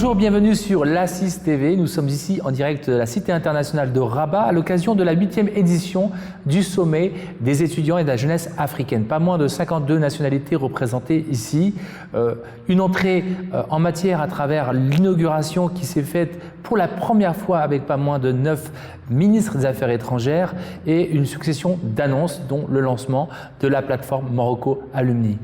Bonjour, bienvenue sur l'Assis TV. Nous sommes ici en direct de la Cité internationale de Rabat à l'occasion de la 8e édition du sommet des étudiants et de la jeunesse africaine. Pas moins de 52 nationalités représentées ici. Une entrée en matière à travers l'inauguration qui s'est faite pour la première fois avec pas moins de 9 ministres des Affaires étrangères et une succession d'annonces dont le lancement de la plateforme Morocco Alumni.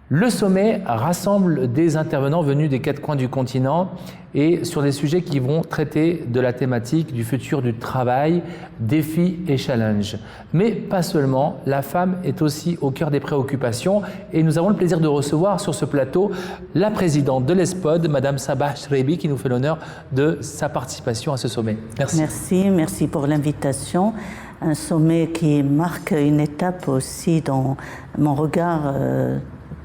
Le sommet rassemble des intervenants venus des 4 coins du continent et sur des sujets qui vont traiter de la thématique du futur du travail, défis et challenges. Mais pas seulement, la femme est aussi au cœur des préoccupations et nous avons le plaisir de recevoir sur ce plateau la présidente de l'ESPOD, Madame Sabah Chreibi, qui nous fait l'honneur de sa participation à ce sommet. Merci. Merci pour l'invitation. Un sommet qui marque une étape aussi dans mon regard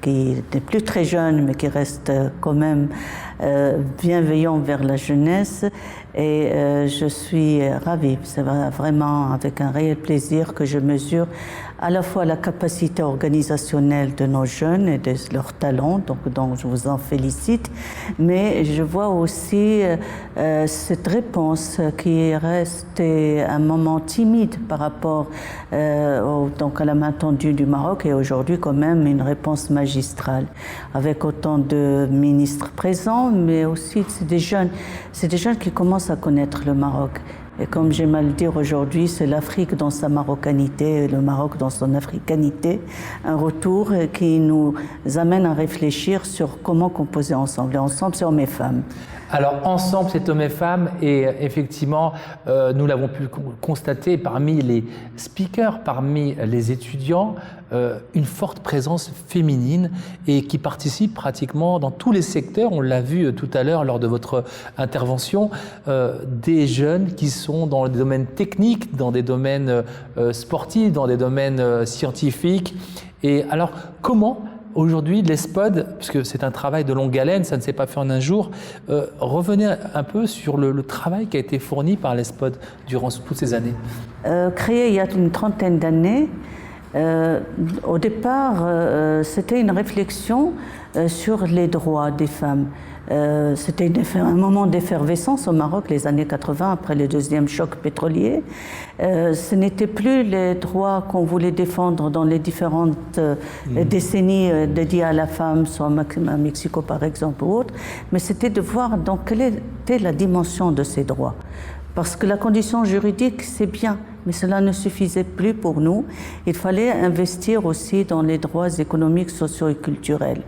qui n'est plus très jeune, mais qui reste quand même bienveillant vers la jeunesse. Et je suis ravie. C'est vraiment avec un réel plaisir que je mesure à la fois la capacité organisationnelle de nos jeunes et de leurs talents, donc je vous en félicite, mais je vois aussi cette réponse qui reste un moment timide par rapport donc à la main tendue du Maroc et aujourd'hui quand même une réponse magistrale avec autant de ministres présents, mais aussi c'est des jeunes qui commencent à connaître le Maroc. Et comme j'aime à le dire aujourd'hui, c'est l'Afrique dans sa marocanité, le Maroc dans son africanité, un retour qui nous amène à réfléchir sur comment composer ensemble. Et ensemble, c'est hommes et femmes. Alors, ensemble, c'est hommes et femmes, et effectivement, nous l'avons pu constater parmi les speakers, parmi les étudiants, une forte présence féminine et qui participe pratiquement dans tous les secteurs. On l'a vu tout à l'heure lors de votre intervention, des jeunes qui sont dans des domaines techniques, dans des domaines sportifs, dans des domaines scientifiques. Et alors, comment aujourd'hui, l'ESPOD, puisque c'est un travail de longue haleine, ça ne s'est pas fait en un jour, revenez un peu sur le travail qui a été fourni par l'ESPOD durant toutes ces années. Créé il y a une trentaine d'années, au départ, c'était une réflexion sur les droits des femmes. C'était un moment d'effervescence au Maroc, les années 80, après le deuxième choc pétrolier. Ce n'était plus les droits qu'on voulait défendre dans les différentes décennies dédiées à la femme, soit à Mexico par exemple ou autre, mais c'était de voir donc quelle était la dimension de ces droits. Parce que la condition juridique, c'est bien, mais cela ne suffisait plus pour nous. Il fallait investir aussi dans les droits économiques, sociaux et culturels.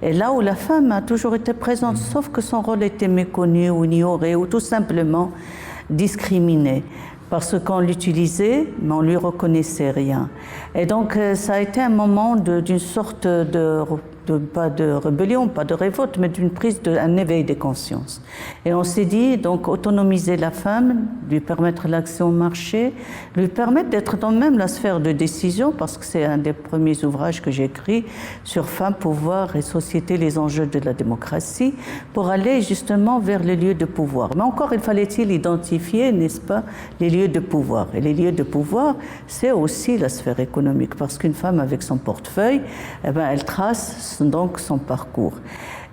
Et là où la femme a toujours été présente, sauf que son rôle était méconnu ou ignoré ou tout simplement discriminé. Parce qu'on l'utilisait, mais on ne lui reconnaissait rien. Et donc, ça a été un moment d'une sorte pas de rébellion, pas de révolte, mais d'une prise d'un éveil des consciences. Et on s'est dit, donc, autonomiser la femme, lui permettre l'accès au marché, lui permettre d'être dans même la sphère de décision, parce que c'est un des premiers ouvrages que j'ai écrit sur femmes, pouvoir et société, les enjeux de la démocratie, pour aller justement vers les lieux de pouvoir. Mais encore, il fallait-il identifier, n'est-ce pas, les lieux de pouvoir. Et les lieux de pouvoir, c'est aussi la sphère économique, parce qu'une femme avec son portefeuille, eh ben, elle trace donc son parcours.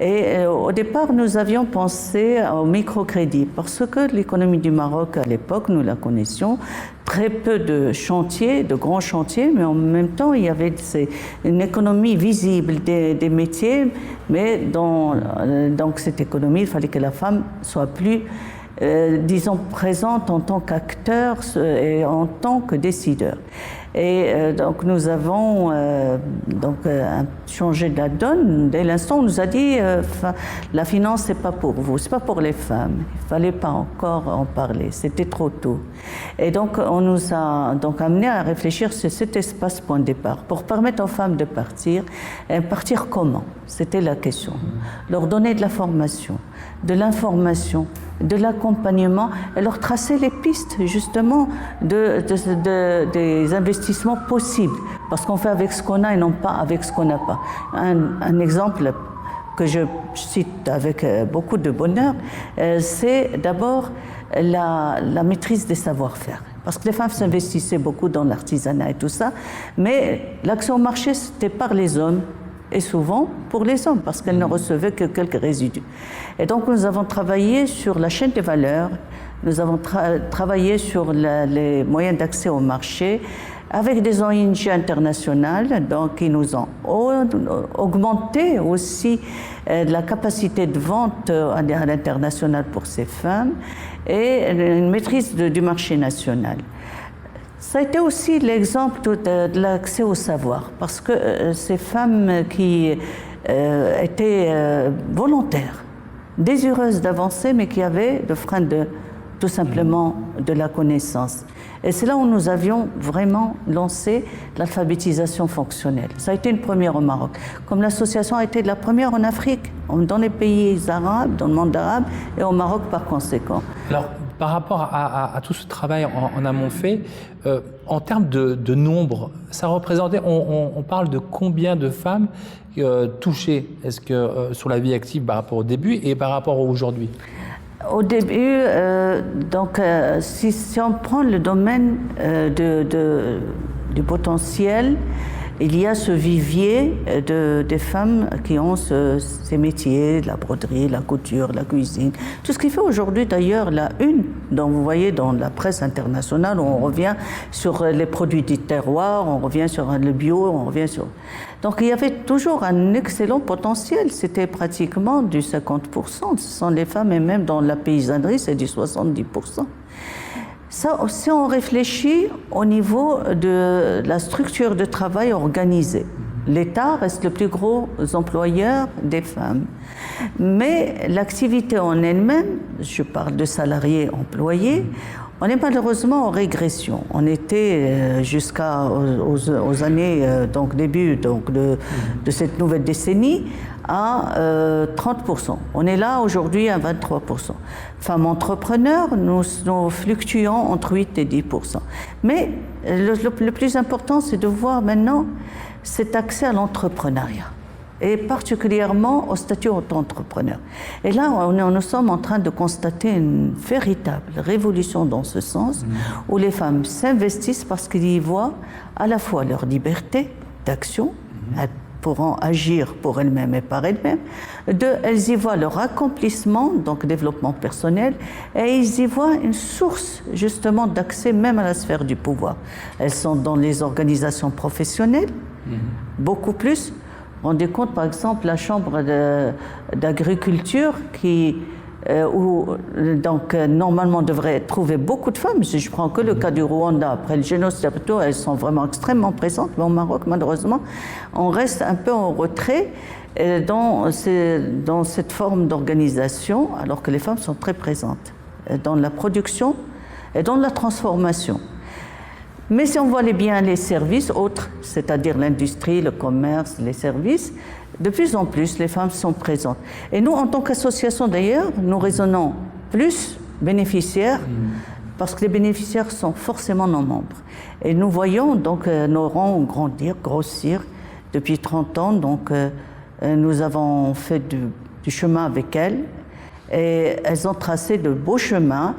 Et au départ, nous avions pensé au microcrédit, parce que l'économie du Maroc, à l'époque, nous la connaissions, très peu de chantiers, de grands chantiers, mais en même temps, il y avait une économie visible des métiers, mais dans donc cette économie, il fallait que la femme soit plus disons, présente en tant qu'acteur et en tant que décideur. Et donc nous avons changé de la donne. Dès l'instant, on nous a dit la finance, c'est pas pour vous, c'est pas pour les femmes. Il fallait pas encore en parler, c'était trop tôt. Et donc on nous a donc amené à réfléchir sur cet espace point de départ pour permettre aux femmes de partir. Et partir comment? C'était la question. Leur donner de la formation, de l'information, de l'accompagnement et leur tracer les pistes justement des investissements possibles parce qu'on fait avec ce qu'on a et non pas avec ce qu'on n'a pas. Un exemple que je cite avec beaucoup de bonheur, c'est d'abord la maîtrise des savoir-faire. Parce que les femmes s'investissaient beaucoup dans l'artisanat et tout ça, mais l'accès au marché, c'était par les hommes et souvent pour les hommes, parce qu'elles ne recevaient que quelques résidus. Et donc nous avons travaillé sur la chaîne des valeurs, nous avons travaillé sur les moyens d'accès au marché, avec des ONG internationales donc, qui nous ont augmenté aussi la capacité de vente à l'international pour ces femmes et une maîtrise du marché national. Ça a été aussi l'exemple de l'accès au savoir, parce que ces femmes qui étaient volontaires, désireuses d'avancer, mais qui avaient le frein tout simplement de la connaissance. Et c'est là où nous avions vraiment lancé l'alphabétisation fonctionnelle. Ça a été une première au Maroc, comme l'association a été la première en Afrique, dans les pays arabes, dans le monde arabe, et au Maroc par conséquent. Alors, par rapport à tout ce travail en amont fait, en termes de nombre, ça représentait, on parle de combien de femmes touchées est-ce que, sur la vie active par rapport au début et par rapport à aujourd'hui? Au début, si on prend le domaine du potentiel, il y a ce vivier des femmes qui ont ces métiers, la broderie, la couture, la cuisine. Tout ce qui fait aujourd'hui d'ailleurs la une, dont vous voyez dans la presse internationale, où on revient sur les produits du terroir, on revient sur le bio, on revient sur... Donc il y avait toujours un excellent potentiel, c'était pratiquement du 50%, ce sont les femmes, et même dans la paysannerie c'est du 70%. Ça, si on réfléchit au niveau de la structure de travail organisée, l'État reste le plus gros employeur des femmes. Mais l'activité en elle-même, je parle de salariés employés, on est malheureusement en régression. On était jusqu'aux années, donc début de cette nouvelle décennie, à 30%. On est là aujourd'hui à 23%. Femmes entrepreneurs, nous fluctuons entre 8 et 10%. Mais le plus important, c'est de voir maintenant cet accès à l'entrepreneuriat, et particulièrement au statut d'entrepreneur. Et là, nous sommes en train de constater une véritable révolution dans ce sens, où les femmes s'investissent parce qu'ils y voient à la fois leur liberté d'action, elles pourront agir pour elles-mêmes et par elles-mêmes, elles y voient leur accomplissement, donc développement personnel, et ils y voient une source justement d'accès même à la sphère du pouvoir. Elles sont dans les organisations professionnelles, beaucoup plus. Rendez compte, par exemple, la chambre d'agriculture qui, où donc, normalement devrait trouver beaucoup de femmes. Si je prends que le cas du Rwanda, après le génocide, elles sont vraiment extrêmement présentes, mais au Maroc, malheureusement, on reste un peu en retrait dans cette forme d'organisation, alors que les femmes sont très présentes dans la production et dans la transformation. Mais si on voit bien les services autres, c'est-à-dire l'industrie, le commerce, les services, de plus en plus, les femmes sont présentes. Et nous, en tant qu'association d'ailleurs, nous raisonnons plus bénéficiaires, parce que les bénéficiaires sont forcément nos membres. Et nous voyons donc nos rangs grandir, grossir depuis 30 ans. Donc nous avons fait du chemin avec elles, et elles ont tracé de beaux chemins.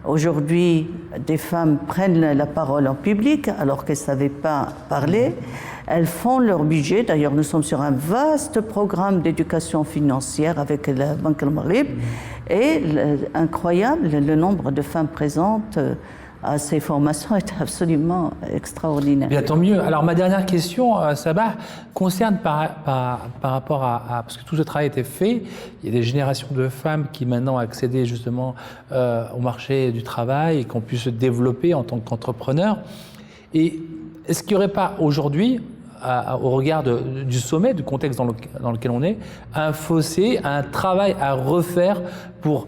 Aujourd'hui, des femmes prennent la parole en public alors qu'elles ne savaient pas parler. Elles font leur budget. D'ailleurs, nous sommes sur un vaste programme d'éducation financière avec la Banque Al Maghrib. Et incroyable, le nombre de femmes présentes à ces formations est absolument extraordinaire. Bien, tant mieux. Alors, ma dernière question, Sabah, concerne par rapport parce que tout ce travail a été fait, il y a des générations de femmes qui maintenant ont accédé justement au marché du travail et qui ont pu se développer en tant qu'entrepreneurs. Et est-ce qu'il n'y aurait pas aujourd'hui, au regard du sommet, du contexte dans lequel on est, un fossé, un travail à refaire pour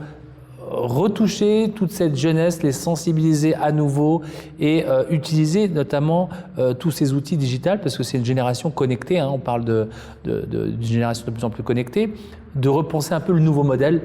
retoucher toute cette jeunesse, les sensibiliser à nouveau et utiliser notamment tous ces outils digitaux, parce que c'est une génération connectée, on parle d'une génération de plus en plus connectée, de repenser un peu le nouveau modèle?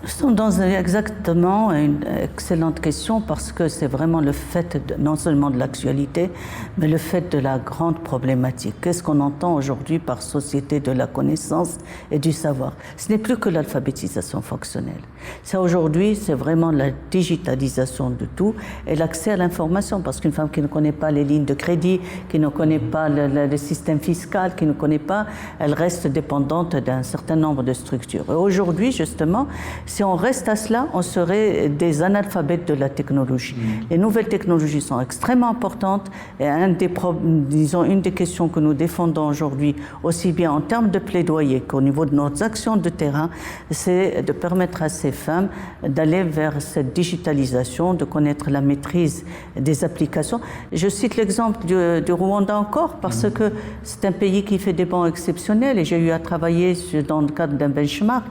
Nous sommes dans exactement une excellente question parce que c'est vraiment le fait non seulement de l'actualité, mais le fait de la grande problématique. Qu'est-ce qu'on entend aujourd'hui par société de la connaissance et du savoir? Ce n'est plus que l'alphabétisation fonctionnelle. Ça aujourd'hui, c'est vraiment la digitalisation de tout et l'accès à l'information parce qu'une femme qui ne connaît pas les lignes de crédit, qui ne connaît pas le système fiscal, qui ne connaît pas, elle reste dépendante d'un certain nombre de structures. Et aujourd'hui, justement, si on reste à cela, on serait des analphabètes de la technologie. Les nouvelles technologies sont extrêmement importantes et une des questions que nous défendons aujourd'hui, aussi bien en termes de plaidoyer qu'au niveau de nos actions de terrain, c'est de permettre à ces femmes d'aller vers cette digitalisation, de connaître la maîtrise des applications. Je cite l'exemple du Rwanda encore parce que c'est un pays qui fait des bons exceptionnels et j'ai eu à travailler dans le cadre d'un benchmark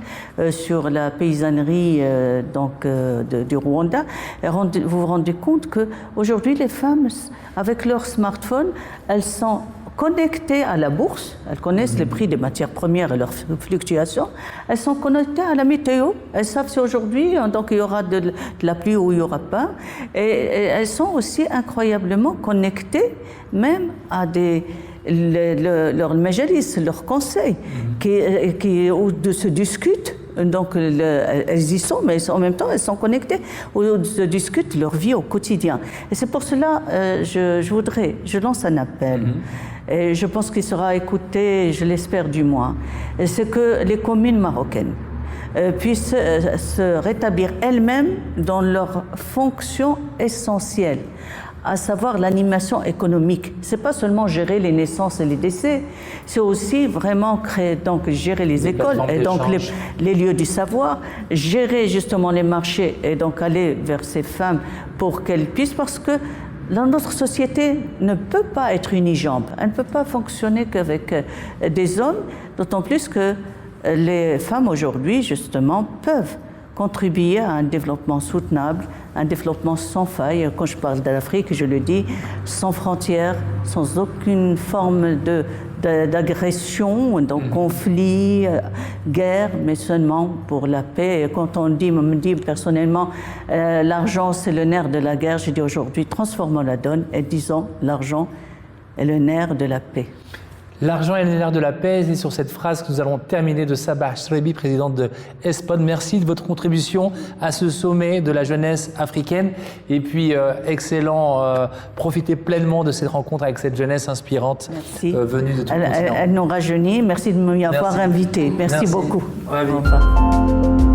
sur la paysannerie du Rwanda. Et vous vous rendez compte qu'aujourd'hui, les femmes, avec leur smartphone, elles sont connectées à la bourse, elles connaissent les prix des matières premières et leurs fluctuations, elles sont connectées à la météo, elles savent si aujourd'hui donc il y aura de la pluie ou il n'y aura pas, et elles sont aussi incroyablement connectées même à leurs majalis, leurs conseils, qui se discutent. Donc elles y sont, mais en même temps elles sont connectées, où se discutent leur vie au quotidien. Et c'est pour cela je lance un appel. Et je pense qu'il sera écouté, je l'espère du moins. C'est que les communes marocaines puissent se rétablir elles-mêmes dans leurs fonctions essentielles, à savoir l'animation économique. C'est pas seulement gérer les naissances et les décès, c'est aussi vraiment gérer les écoles et donc les lieux du savoir, gérer justement les marchés et donc aller vers ces femmes pour qu'elles puissent, parce que notre société ne peut pas être unijambe, elle ne peut pas fonctionner qu'avec des hommes, d'autant plus que les femmes aujourd'hui justement peuvent contribuer à un développement soutenable, un développement sans faille. Quand je parle de l'Afrique, je le dis, sans frontières, sans aucune forme d'agression, donc conflit, guerre, mais seulement pour la paix. Et quand on me dit personnellement, l'argent c'est le nerf de la guerre, je dis aujourd'hui, transformons la donne et disons, l'argent est le nerf de la paix. L'argent est le nerf de la paix, et sur cette phrase que nous allons terminer de Sabah Chrebi, présidente de ESPOD. Merci de votre contribution à ce sommet de la jeunesse africaine. Et puis, profitez pleinement de cette rencontre avec cette jeunesse inspirante venue de tout le continent. Elle nous rajeunit. Merci de m'y avoir invité. Merci beaucoup. Au revoir.